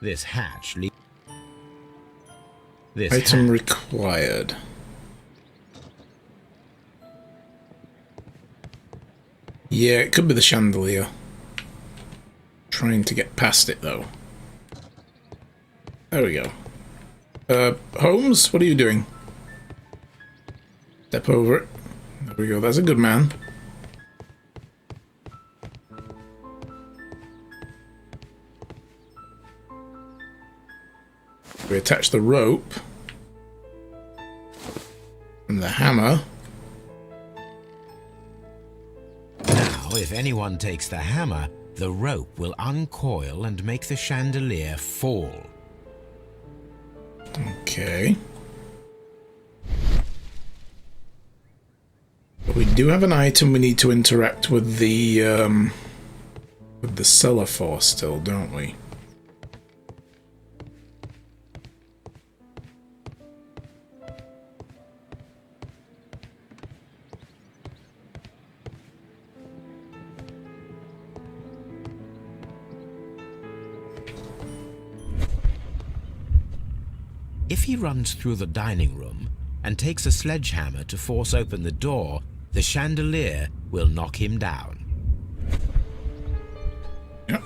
This hatch leads... Item required. Yeah, it could be the chandelier. Trying to get past it, though. There we go. Holmes, what are you doing? Step over it. There we go, that's a good man. We attach the rope. And the hammer. Now, if anyone takes the hammer, the rope will uncoil and make the chandelier fall. Okay. But we do have an item we need to interact with the cellar for still, don't we? If he runs through the dining room and takes a sledgehammer to force open the door, the chandelier will knock him down. Yep.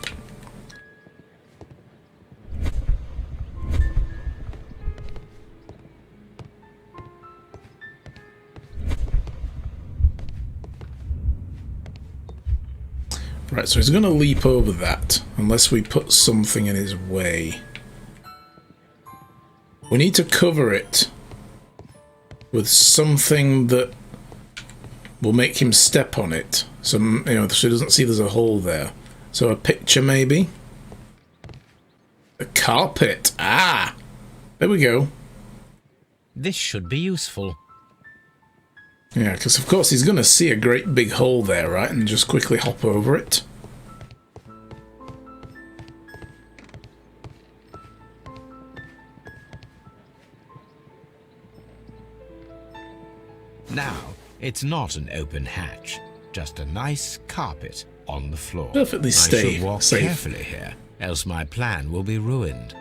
Right, so he's going to leap over that unless we put something in his way. We need to cover it with something that will make him step on it. So, so he doesn't see there's a hole there. So a picture, maybe? A carpet. Ah! There we go. This should be useful. Yeah, because of course he's going to see a great big hole there, right? And just quickly hop over it. Now, it's not an open hatch, just a nice carpet on the floor. Perfectly I safe. should walk carefully here, else my plan will be ruined.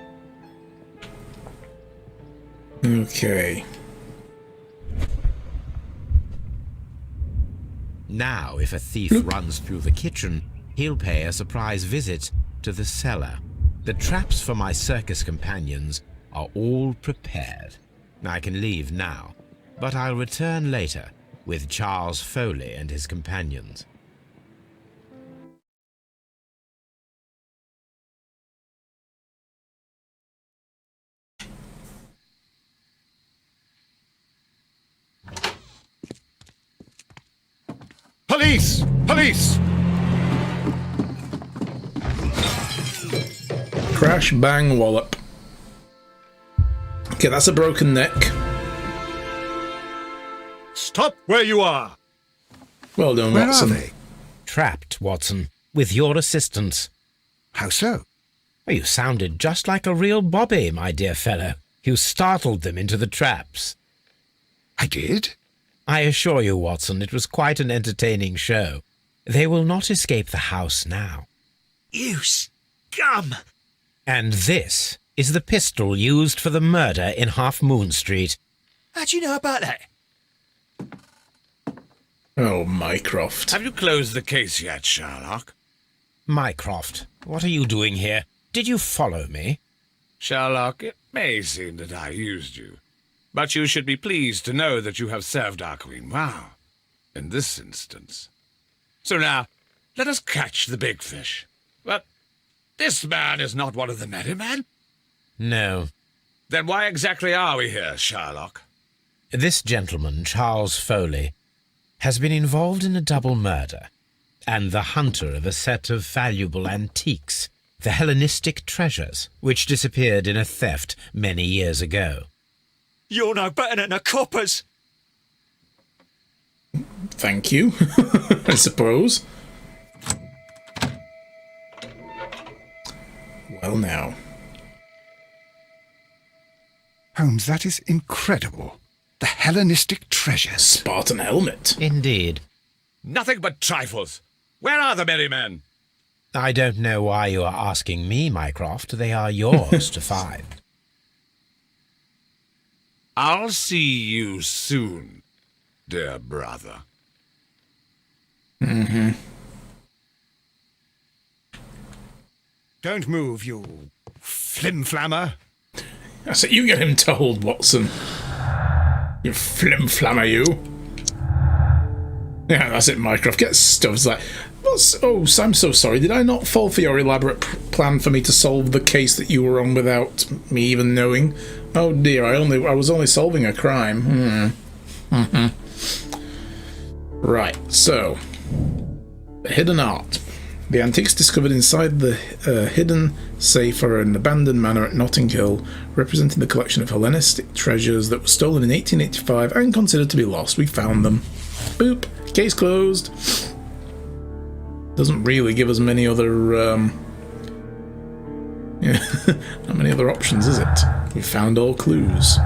Okay. Now, if a thief runs through the kitchen, he'll pay a surprise visit to the cellar. The traps for my circus companions are all prepared. I can leave now, but I'll return later with Charles Foley and his companions. Police! Police! Crash, bang, wallop. Okay, that's a broken neck. Stop where you are! Well done, Where Watson. are they? Trapped, Watson, with your assistance. How so? Well, you sounded just like a real bobby, my dear fellow. You startled them into the traps. I did? I assure you, Watson, it was quite an entertaining show. They will not escape the house now. You scum! And this is the pistol used for the murder in Half Moon Street. How do you know about that? Oh, Mycroft. Have you closed the case yet, Sherlock? Mycroft, what are you doing here? Did you follow me? Sherlock, it may seem that I used you, but you should be pleased to know that you have served our queen well, in this instance. So now, let us catch the big fish. But this man is not one of the merry men. No. Then why exactly are we here, Sherlock? This gentleman, Charles Foley, has been involved in a double murder, and the hunter of a set of valuable antiques, the Hellenistic treasures, which disappeared in a theft many years ago. You're no better than the coppers! Thank you, I suppose. Well now. Holmes, that is incredible. The Hellenistic treasures. Spartan helmet. Indeed. Nothing but trifles. Where are the merry men? I don't know why you are asking me, Mycroft. They are yours to find. I'll see you soon, dear brother. Don't move, you flim-flammer. I said, you get him told, Watson. You flim-flammer, you. Yeah, that's it, Mycroft. Get stuff. It's like, oh, I'm so sorry. Did I not fall for your elaborate plan for me to solve the case that you were on without me even knowing? Oh dear, I was only solving a crime. Right, so hidden art. The antiques discovered inside the hidden safe are an abandoned manor at Notting Hill, representing the collection of Hellenistic treasures that were stolen in 1885 and considered to be lost. We found them. Boop. Case closed. Doesn't really give us many other not many other options, is it? We found all clues.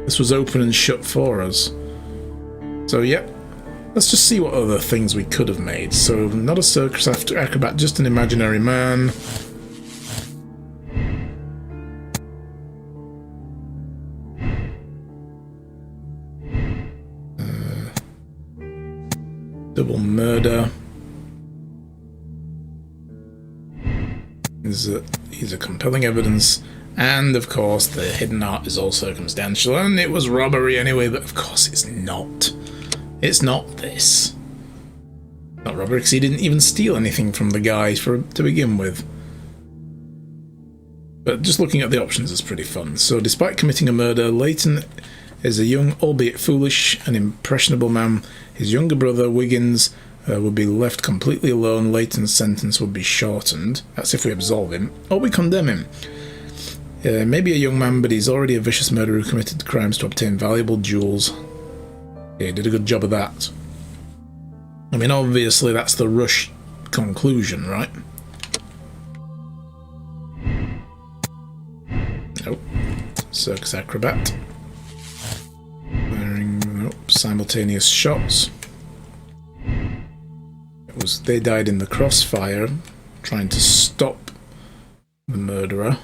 This was open and shut for us. So yep. Let's just see what other things we could have made. So, not a circus acrobat, just an imaginary man. Double murder. These are compelling evidence. And, of course, the hidden art is all circumstantial. And it was robbery anyway, but of course it's not. It's not this. Not robbery, because he didn't even steal anything from the guys to begin with. But just looking at the options is pretty fun. So despite committing a murder, Leighton is a young, albeit foolish and impressionable man. His younger brother, Wiggins, would be left completely alone. Leighton's sentence would be shortened. That's if we absolve him. Or we condemn him. Maybe a young man, but he's already a vicious murderer who committed crimes to obtain valuable jewels. Yeah, he did a good job of that. I mean, obviously that's the rush conclusion, right? Nope. Circus acrobat. Firing simultaneous shots. They died in the crossfire, trying to stop the murderer.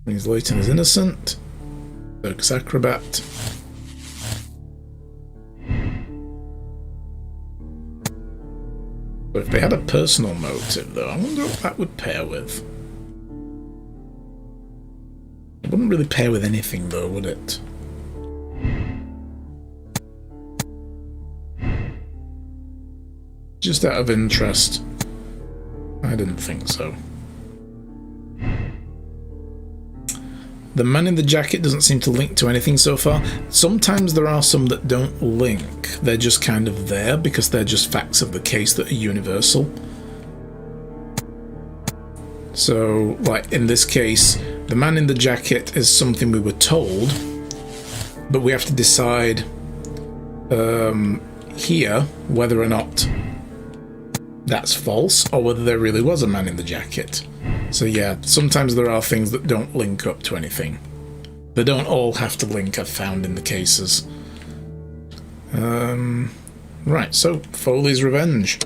Means Leighton is innocent. Circus acrobat. But if they had a personal motive, though, I wonder what that would pair with. It wouldn't really pair with anything, though, would it? Just out of interest. I didn't think so. The man in the jacket doesn't seem to link to anything so far. Sometimes there are some that don't link. They're just kind of there because they're just facts of the case that are universal. So, like in this case, the man in the jacket is something we were told, but we have to decide here whether or not that's false or whether there really was a man in the jacket. So yeah, sometimes there are things that don't link up to anything. They don't all have to link, I've found in the cases. Right, so Foley's revenge.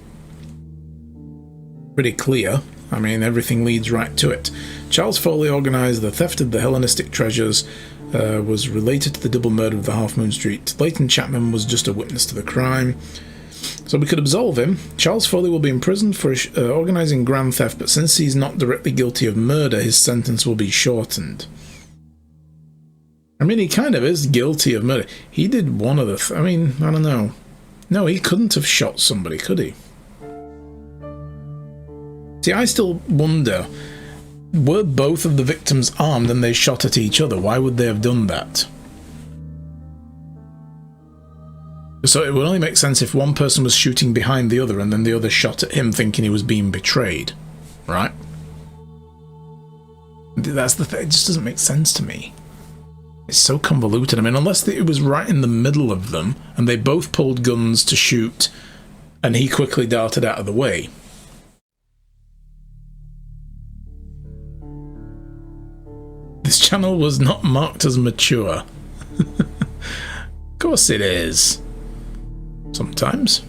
Pretty clear. I mean, everything leads right to it. Charles Foley organised the theft of the Hellenistic treasures, was related to the double murder of the Half Moon Street. Leighton Chapman was just a witness to the crime. So we could absolve him. Charles Foley will be imprisoned for organising grand theft, but since he's not directly guilty of murder, his sentence will be shortened. I mean, he kind of is guilty of murder. He did one of the... I mean, I don't know. No, he couldn't have shot somebody, could he? See, I still wonder, were both of the victims armed and they shot at each other? Why would they have done that? So it would only make sense if one person was shooting behind the other and then the other shot at him thinking he was being betrayed, right? That's the thing, it just doesn't make sense to me. It's so convoluted. I mean, unless it was right in the middle of them and they both pulled guns to shoot and he quickly darted out of the way. This channel was not marked as mature. Of course it is. Sometimes.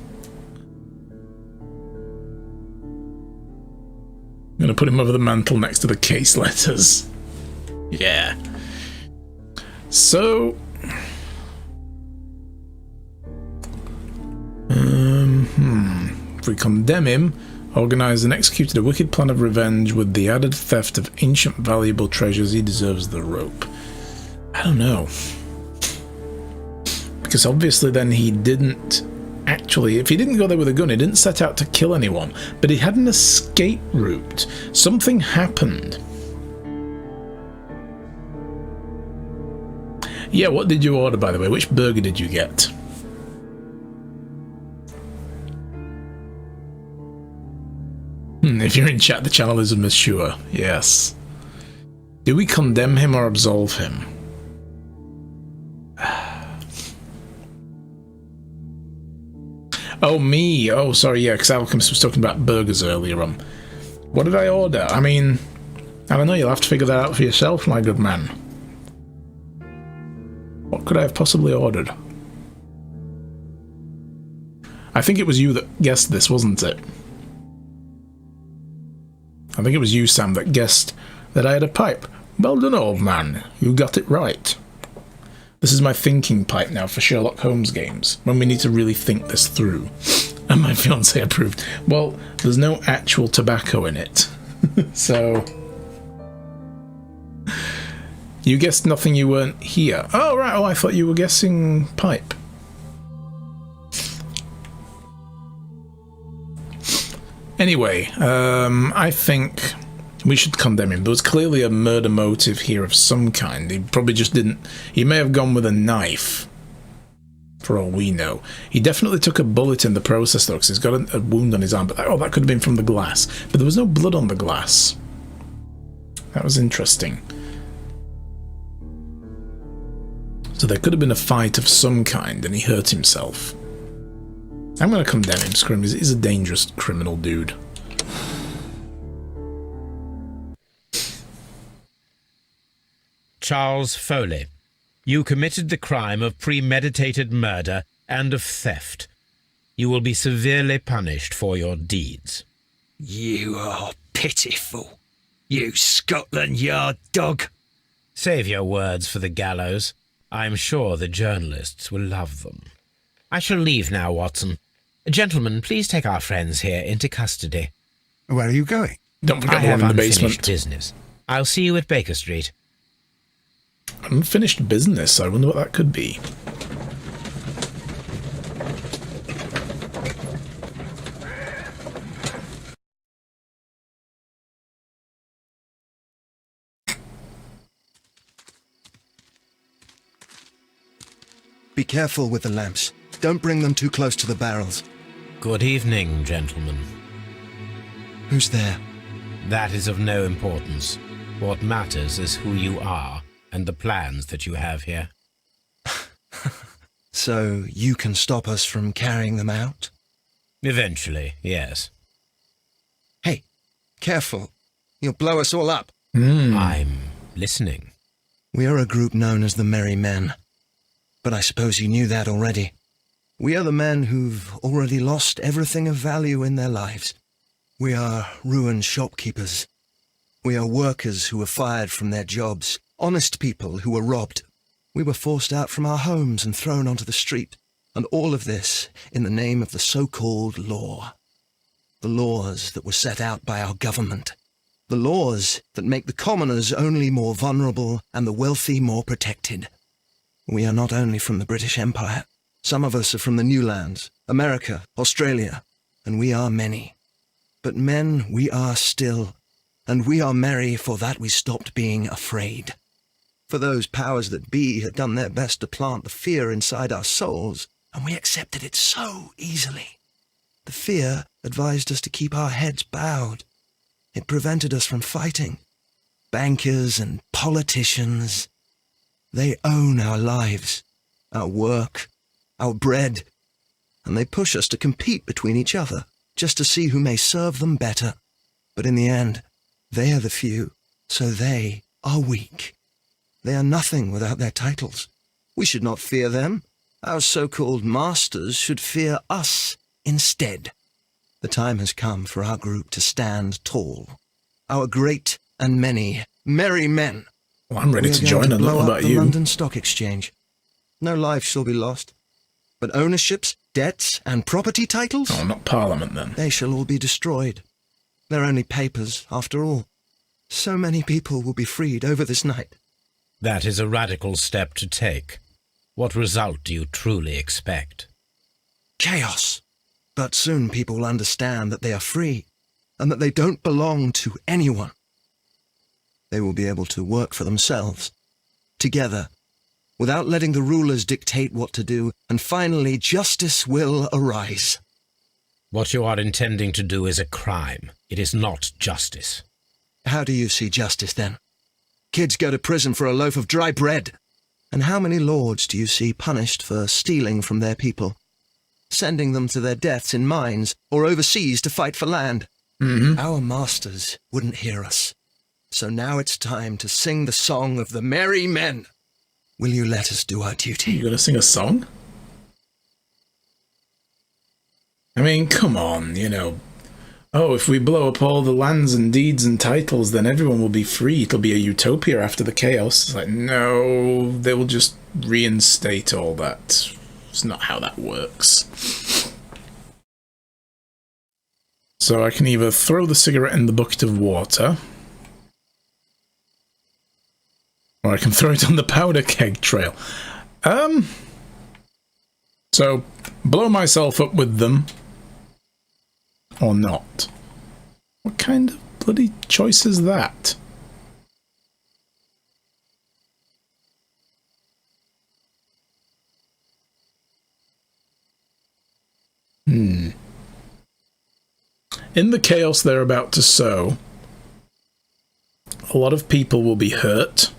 I'm going to put him over the mantle next to the case letters. Yeah. So... If we condemn him, organised and executed a wicked plan of revenge with the added theft of ancient valuable treasures, he deserves the rope. I don't know. Because obviously then he didn't actually, if he didn't go there with a gun, he didn't set out to kill anyone, but he had an escape route. Something happened. Yeah, what did you order, by the way? Which burger did you get? If you're in chat, the channel is mature. Yes. Do we condemn him or absolve him? Oh, me. Oh, sorry, yeah, because Alchemist was talking about burgers earlier on. What did I order? I mean, I don't know, you'll have to figure that out for yourself, my good man. What could I have possibly ordered? I think it was you that guessed this, wasn't it? I think it was you, Sam, that guessed that I had a pipe. Well done, old man. You got it right. This is my thinking pipe now for Sherlock Holmes games, when we need to really think this through. And my fiancé approved. Well, there's no actual tobacco in it. So... You guessed nothing, you weren't here. Oh, right. Oh, I thought you were guessing pipe. Anyway, I think we should condemn him. There was clearly a murder motive here of some kind. He probably just didn't... He may have gone with a knife, for all we know. He definitely took a bullet in the process, though, because he's got a wound on his arm. But oh, that could have been from the glass. But there was no blood on the glass. That was interesting. So there could have been a fight of some kind, and he hurt himself. I'm going to condemn him, screw him. He's a dangerous criminal dude. Charles Foley, you committed the crime of premeditated murder and of theft. You will be severely punished for your deeds. You are pitiful, you Scotland Yard dog. Save your words for the gallows. I'm sure the journalists will love them. I shall leave now, Watson. Gentlemen, please take our friends here into custody. Where are you going? Don't I forget the have one in the unfinished basement. business. I'll see you at Baker Street. Unfinished business? I wonder what that could be. Be careful with the lamps. Don't bring them too close to the barrels. Good evening, gentlemen. Who's there? That is of no importance. What matters is who you are and the plans that you have here. So you can stop us from carrying them out? Eventually, yes. Hey, careful. You'll blow us all up. I'm listening. We are a group known as the Merry Men. But I suppose you knew that already. We are the men who've already lost everything of value in their lives. We are ruined shopkeepers. We are workers who were fired from their jobs, honest people who were robbed. We were forced out from our homes and thrown onto the street, and all of this in the name of the so-called law. The laws that were set out by our government. The laws that make the commoners only more vulnerable and the wealthy more protected. We are not only from the British Empire. Some of us are from the New Lands, America, Australia, and we are many. But men we are still, and we are merry for that we stopped being afraid. For those powers that be had done their best to plant the fear inside our souls, and we accepted it so easily. The fear advised us to keep our heads bowed. It prevented us from fighting. Bankers and politicians, they own our lives, our work, our bread, and they push us to compete between each other, just to see who may serve them better. But in the end, they are the few, so they are weak. They are nothing without their titles. We should not fear them. Our so-called masters should fear us instead. The time has come for our group to stand tall. our great and many merry men. Well, I'm ready We are to going join. I don't blow know up about the you. London Stock Exchange. No lives shall be lost, but ownerships, debts, and property titles, Oh, not Parliament then. they shall all be destroyed. They're only papers, after all. So many people will be freed over this night. That is a radical step to take. What result do you truly expect? Chaos. But soon people will understand that they are free, and that they don't belong to anyone. They will be able to work for themselves, together, without letting the rulers dictate what to do, and finally justice will arise. What you are intending to do is a crime. It is not justice. How do you see justice, then? Kids go to prison for a loaf of dry bread. And how many lords do you see punished for stealing from their people, sending them to their deaths in mines or overseas to fight for land? Our masters wouldn't hear us. So now it's time to sing the song of the merry men. Will you let us do our duty? You gonna sing a song? I mean, come on, you know. Oh, if we blow up all the lands and deeds and titles, then everyone will be free. It'll be a utopia after the chaos. It's like, no, they will just reinstate all that. It's not how that works. So I can either throw the cigarette in the bucket of water, or I can throw it on the powder keg trail. So, blow myself up with them, or not? What kind of bloody choice is that? In the chaos they're about to sow, a lot of people will be hurt.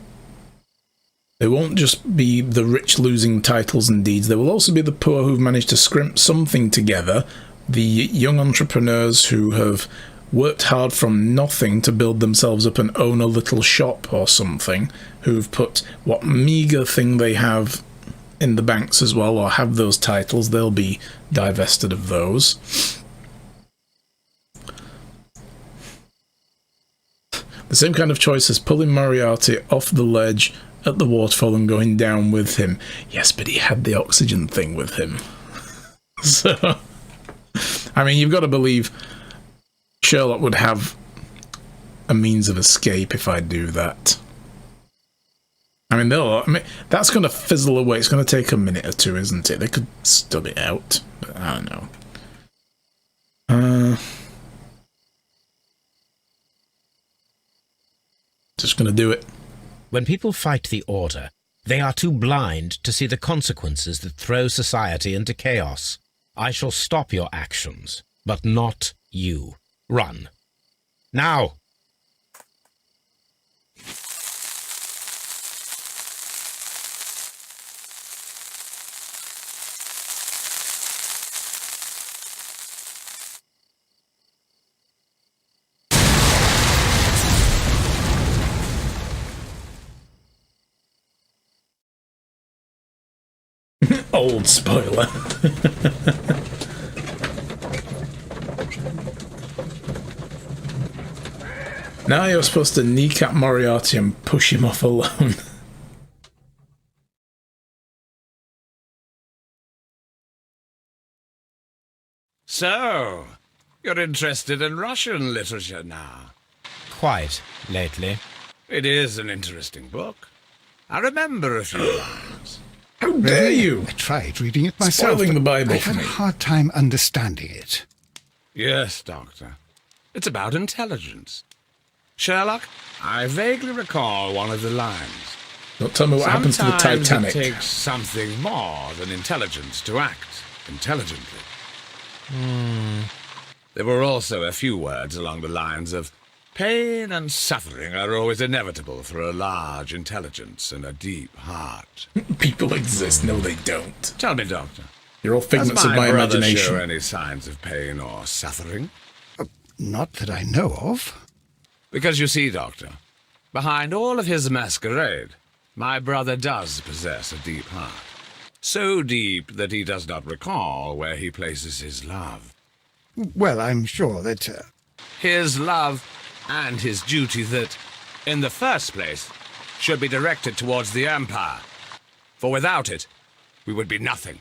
They won't just be the rich losing titles and deeds, there will also be the poor who've managed to scrimp something together, the young entrepreneurs who have worked hard from nothing to build themselves up and own a little shop or something, who've put what meagre thing they have in the banks as well, or have those titles, they'll be divested of those. The same kind of choice as pulling Moriarty off the ledge at the waterfall and going down with him. Yes, but he had the oxygen thing with him. So, I mean, you've got to believe Sherlock would have a means of escape if I do that. I mean, that's going to fizzle away. It's going to take a minute or two, isn't it? They could stub it out, but I don't know. Just going to do it. When people fight the Order, they are too blind to see the consequences that throw society into chaos. I shall stop your actions, but not you. Run. Now! Old spoiler. Now you're supposed to kneecap Moriarty and push him off alone. So, you're interested in Russian literature now? Quite, lately. It is an interesting book. I remember a few lines. How dare you! I tried reading it myself. Spoiling the but Bible I for had me. a hard time understanding it. Yes, Doctor. It's about intelligence. Sherlock, I vaguely recall one of the lines. Don't tell me what happened to the Sometimes Titanic. it takes something more than intelligence to act intelligently. There were also a few words along the lines of pain and suffering are always inevitable for a large intelligence and a deep heart. People exist. No, they don't. Tell me, Doctor, You're all does figments of my brother imagination. show any signs of pain or suffering? Not that I know of. Because you see, Doctor, behind all of his masquerade, my brother does possess a deep heart. So deep that he does not recall where he places his love. Well, I'm sure that... His love and his duty that, in the first place, should be directed towards the Empire. For without it, we would be nothing.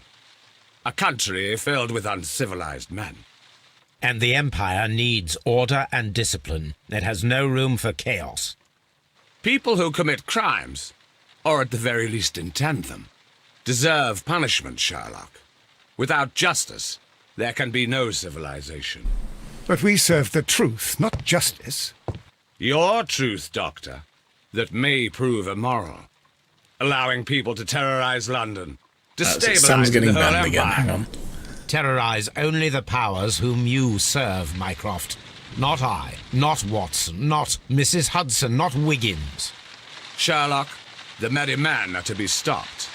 A country filled with uncivilized men. And the Empire needs order and discipline. It has no room for chaos. People who commit crimes, or at the very least intend them, deserve punishment, Sherlock. Without justice, there can be no civilization. But we serve the truth, not justice. Your truth, Doctor, that may prove immoral. Allowing people to terrorize London, Sam's destabilizing getting the whole banned again. Hang empire. on. Terrorize only the powers whom you serve, Mycroft. Not I, not Watson, not Mrs. Hudson, not Wiggins. Sherlock, the merry men are to be stopped.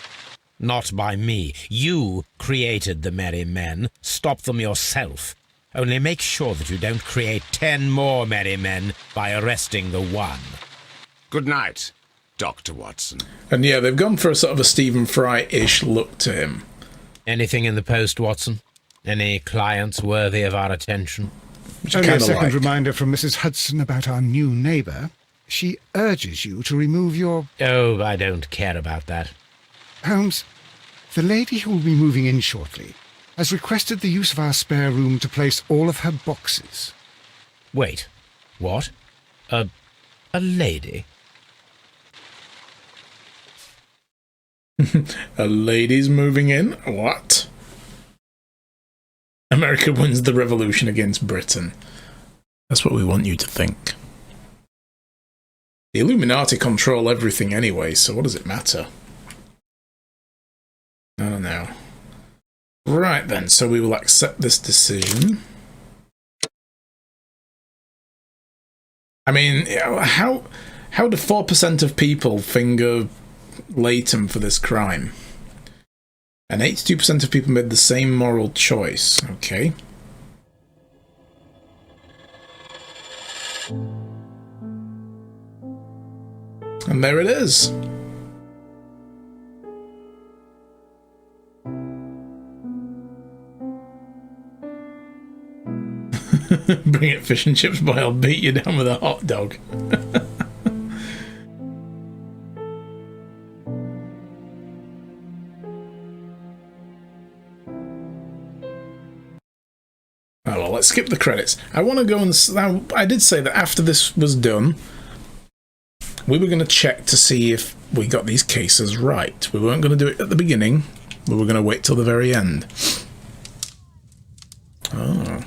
Not by me. You created the merry men. Stop them yourself. Only make sure that you don't create 10 more merry men by arresting the one. Good night, Dr. Watson. And yeah, they've gone for a sort of a Stephen Fry-ish look to him. Anything in the post, Watson? Any clients worthy of our attention? Which I Only a kind of second like. reminder from Mrs. Hudson about our new neighbour. She urges you to remove your... Oh, I don't care about that. Holmes, the lady who will be moving in shortly has requested the use of our spare room to place all of her boxes. Wait, what? A lady? A lady's moving in? What? America wins the revolution against Britain. That's what we want you to think. The Illuminati control everything anyway, so what does it matter? I don't know. Right then, so we will accept this decision. I mean, how do 4% of people finger Latham for this crime? And 82% of people made the same moral choice. Okay. And there it is. Bring it, fish and chips, boy, I'll beat you down with a hot dog. Oh, well, let's skip the credits. I want to go and... Now, I did say that after this was done, we were going to check to see if we got these cases right. We weren't going to do it at the beginning. We were going to wait till the very end. Oh.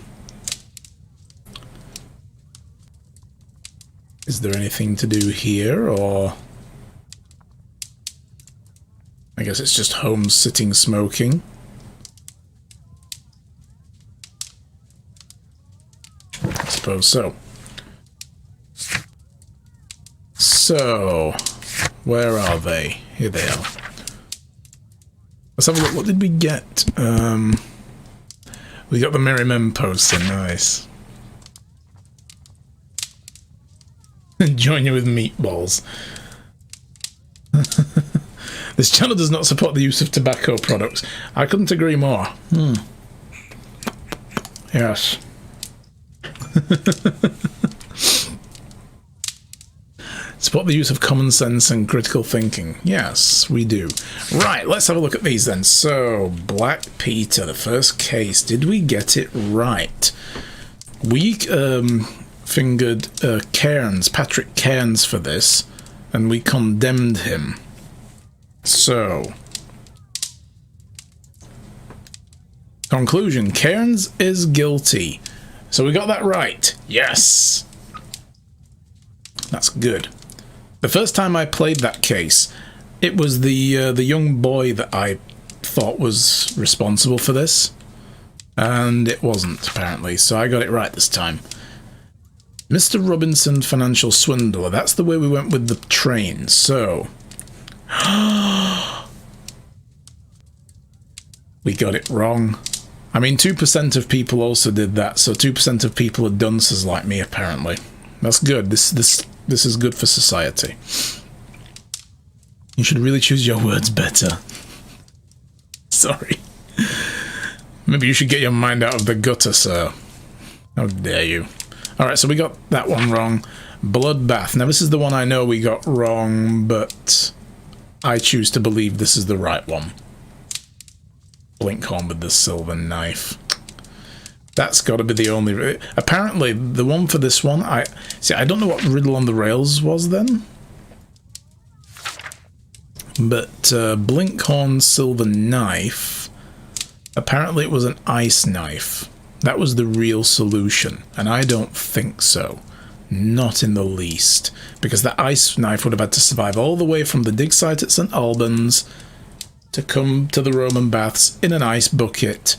Is there anything to do here, or... I guess it's just Holmes sitting smoking. I suppose so. So, where are they? Here they are. Let's have a look. What did we get? We got the Merry Men poster. Nice. Join you with meatballs. This channel does not support the use of tobacco products. I couldn't agree more. Yes. Support the use of common sense and critical thinking. Yes, we do. Right, let's have a look at these then. So, Black Peter, the first case. Did we get it right? We fingered Cairns, Patrick Cairns, for this, and we condemned him. So, conclusion, Cairns is guilty. So we got that right. Yes. That's good. The first time I played that case, it was the young boy that I thought was responsible for this, and it wasn't, apparently, so I got it right this time. Mr. Robinson, financial swindler, that's the way we went with the train, so... We got it wrong. I mean, 2% of people also did that, so 2% of people are dunces like me, apparently. That's good. This is good for society. You should really choose your words better. Sorry. Maybe you should get your mind out of the gutter, sir. How dare you. Alright, so we got that one wrong. Bloodbath. Now, this is the one I know we got wrong, but I choose to believe this is the right one. Blinkhorn with the silver knife. That's got to be the only... Apparently, the one for this one, I don't know what Riddle on the Rails was then. But Blinkhorn silver knife, apparently it was an ice knife. That was the real solution, and I don't think so. Not in the least. Because that ice knife would have had to survive all the way from the dig site at St. Albans to come to the Roman baths in an ice bucket.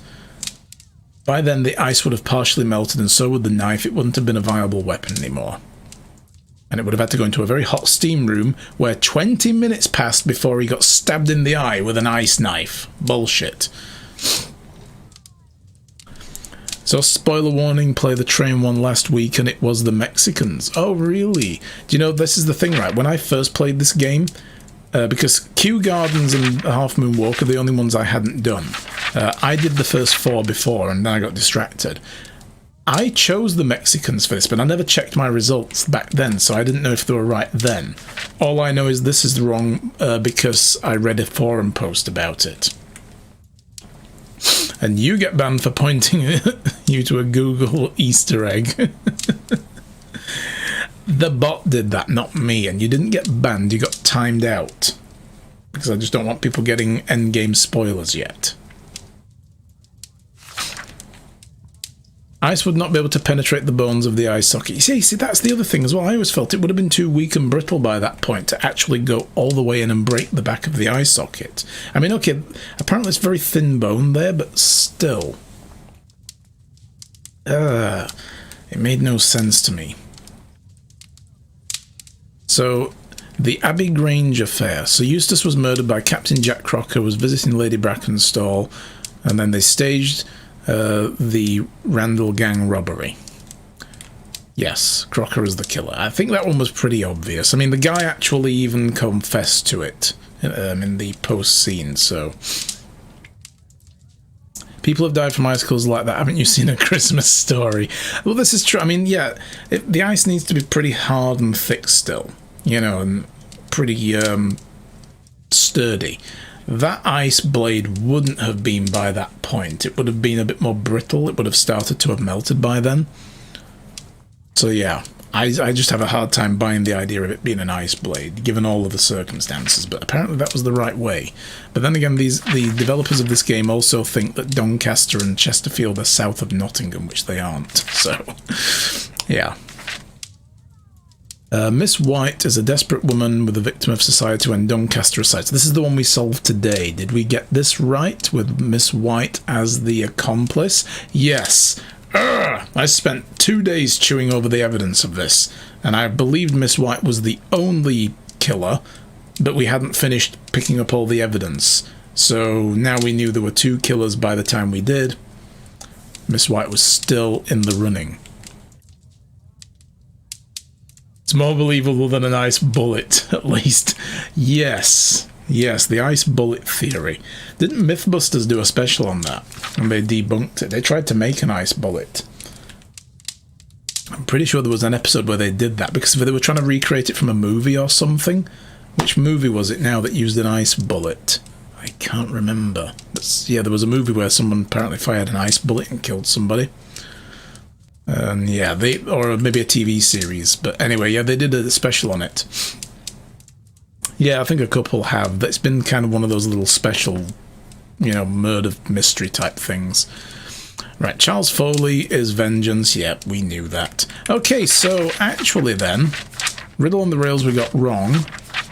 By then the ice would have partially melted, and so would the knife. It wouldn't have been a viable weapon anymore. And it would have had to go into a very hot steam room where 20 minutes passed before he got stabbed in the eye with an ice knife. Bullshit. So, spoiler warning, play the train one last week and it was the Mexicans. Oh, really? Do you know, this is the thing, right? When I first played this game, because Kew Gardens and Half Moon Walk are the only ones I hadn't done. I did the first 4 before and then I got distracted. I chose the Mexicans for this, but I never checked my results back then, so I didn't know if they were right then. All I know is this is wrong because I read a forum post about it. And you get banned for pointing you to a Google Easter egg. The bot did that, not me, and you didn't get banned, you got timed out. Because I just don't want people getting endgame spoilers yet. Ice would not be able to penetrate the bones of the eye socket. You see, that's the other thing as well. I always felt it would have been too weak and brittle by that point to actually go all the way in and break the back of the eye socket. I mean, okay, apparently it's very thin bone there, but still. It made no sense to me. So, the Abbey Grange affair. So Eustace was murdered by Captain Jack Crocker, who was visiting Lady Brackenstall, and then they staged the Randall gang robbery. Yes, Crocker is the killer. I think that one was pretty obvious. I mean, the guy actually even confessed to it in the post-scene, so... People have died from icicles like that. Haven't you seen A Christmas Story? Well, this is true. I mean, yeah, the ice needs to be pretty hard and thick still, you know, and pretty sturdy. That ice blade wouldn't have been by that point. It would have been a bit more brittle. It would have started to have melted by then. So yeah, I just have a hard time buying the idea of it being an ice blade, given all of the circumstances, but apparently that was the right way. But then again, the developers of this game also think that Doncaster and Chesterfield are south of Nottingham, which they aren't, so yeah. Miss White is a desperate woman with a victim of society when Doncaster resides. This is the one we solved today. Did we get this right with Miss White as the accomplice? Yes. I spent 2 days chewing over the evidence of this, and I believed Miss White was the only killer, but we hadn't finished picking up all the evidence. So now we knew there were 2 killers by the time we did. Miss White was still in the running. It's more believable than an ice bullet, at least. Yes. Yes, the ice bullet theory. Didn't Mythbusters do a special on that? And they debunked it. They tried to make an ice bullet. I'm pretty sure there was an episode where they did that, because they were trying to recreate it from a movie or something. Which movie was it now that used an ice bullet? I can't remember. Yeah, there was a movie where someone apparently fired an ice bullet and killed somebody. And yeah, or maybe a TV series. But anyway, yeah, they did a special on it. Yeah, I think a couple have. It's been kind of one of those little special, you know, murder mystery type things. Right, Charles Foley is vengeance. Yep, we knew that. Okay, so actually then, Riddle on the Rails we got wrong.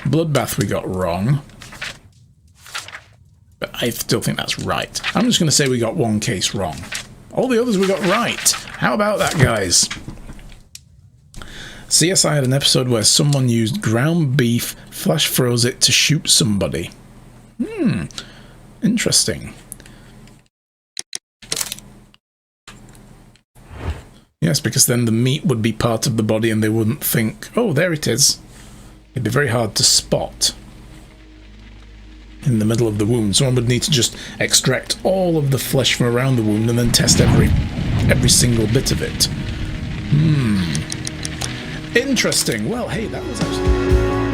Bloodbath we got wrong. But I still think that's right. I'm just going to say we got one case wrong. All the others we got right. How about that, guys? CSI had an episode where someone used ground beef, flash froze it to shoot somebody. Interesting. Yes, because then the meat would be part of the body and they wouldn't think, oh, there it is. It'd be very hard to spot in the middle of the wound. Someone would need to just extract all of the flesh from around the wound and then test every single bit of it. Interesting. Well, hey, that was actually...